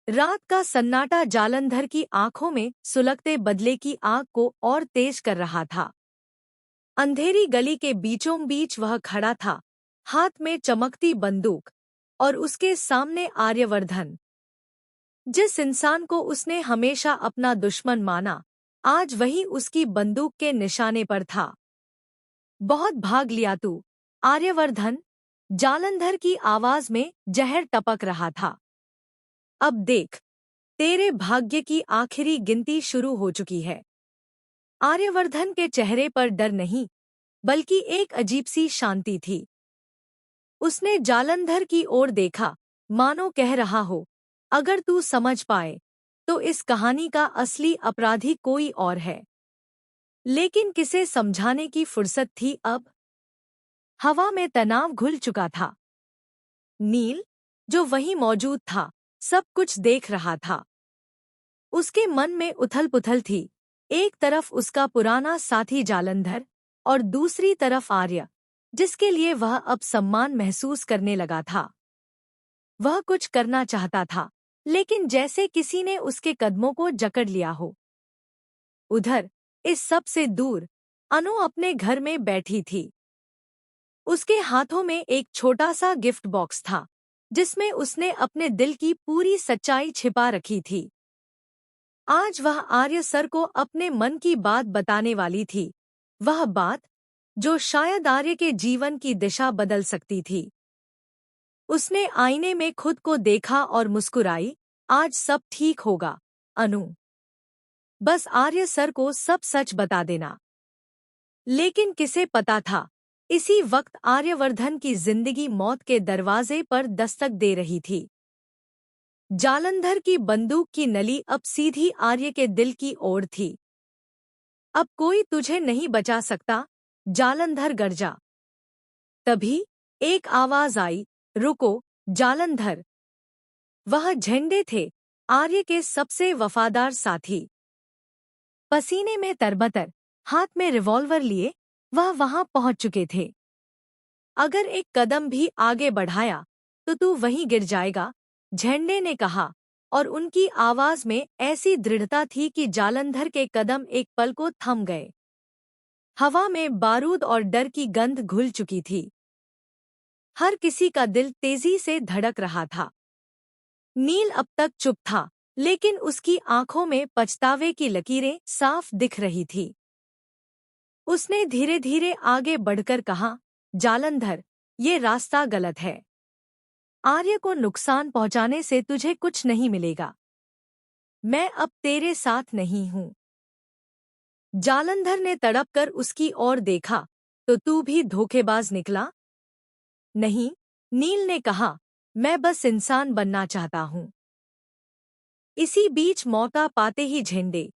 रात का सन्नाटा जालंधर की आंखों में सुलगते बदले की आग को और तेज कर रहा था। अंधेरी गली के बीचों बीच वह खड़ा था, हाथ में चमकती बंदूक, और उसके सामने आर्यवर्धन। जिस इंसान को उसने हमेशा अपना दुश्मन माना, आज वही उसकी बंदूक के निशाने पर था। बहुत भाग लिया तू, आर्यवर्धन, जालंधर की आवाज में जहर टपक रहा था। अब देख, तेरे भाग्य की आखिरी गिनती शुरू हो चुकी है। आर्यवर्धन के चेहरे पर डर नहीं, बल्कि एक अजीब सी शांति थी। उसने जालंधर की ओर देखा, मानो कह रहा हो, अगर तू समझ पाए, तो इस कहानी का असली अपराधी कोई और है। लेकिन किसे समझाने की फुर्सत थी अब? हवा में तनाव घुल चुका था। नील, जो वहीं मौजूद था, सब कुछ देख रहा था। उसके मन में उथल-पुथल थी। एक तरफ उसका पुराना साथी जालंधर, और दूसरी तरफ आर्य, जिसके लिए वह अब सम्मान महसूस करने लगा था। वह कुछ करना चाहता था, लेकिन जैसे किसी ने उसके कदमों को जकड़ लिया हो। उधर, इस सब से दूर, अनु अपने घर में बैठी थी। उसके हाथों में एक छोटा सा गिफ्ट बॉक्स था, जिसमें उसने अपने दिल की पूरी सच्चाई छिपा रखी थी। आज वह आर्य सर को अपने मन की बात बताने वाली थी, वह बात जो शायद आर्य के जीवन की दिशा बदल सकती थी। उसने आईने में खुद को देखा और मुस्कुराई, आज सब ठीक होगा, अनु। बस आर्य सर को सब सच बता देना। लेकिन किसे पता था, इसी वक्त आर्यवर्धन की जिंदगी मौत के दरवाजे पर दस्तक दे रही थी। जालंधर की बंदूक की नली अब सीधी आर्य के दिल की ओर थी। अब कोई तुझे नहीं बचा सकता, जालंधर गरजा। तभी एक आवाज आई, रुको, जालंधर। वह झंडे थे, आर्य के सबसे वफादार साथी। पसीने में तरबतर, हाथ में रिवॉल्वर लिए, वह वहां पहुंच चुके थे। अगर एक कदम भी आगे बढ़ाया, तो तू वहीं गिर जाएगा, झंडे ने कहा, और उनकी आवाज में ऐसी दृढ़ता थी कि जालंधर के कदम एक पल को थम गए। हवा में बारूद और डर की गंध घुल चुकी थी। हर किसी का दिल तेजी से धड़क रहा था। नील अब तक चुप था, लेकिन उसकी आंखों में पछतावे की लकीरें साफ दिख रही थी। उसने धीरे धीरे आगे बढ़कर कहा, जालंधर, ये रास्ता गलत है। आर्य को नुकसान पहुंचाने से तुझे कुछ नहीं मिलेगा। मैं अब तेरे साथ नहीं हूं। जालंधर ने तड़पकर उसकी ओर देखा, तो तू भी धोखेबाज निकला? नहीं, नील ने कहा, मैं बस इंसान बनना चाहता हूं। इसी बीच मौका पाते ही झंडे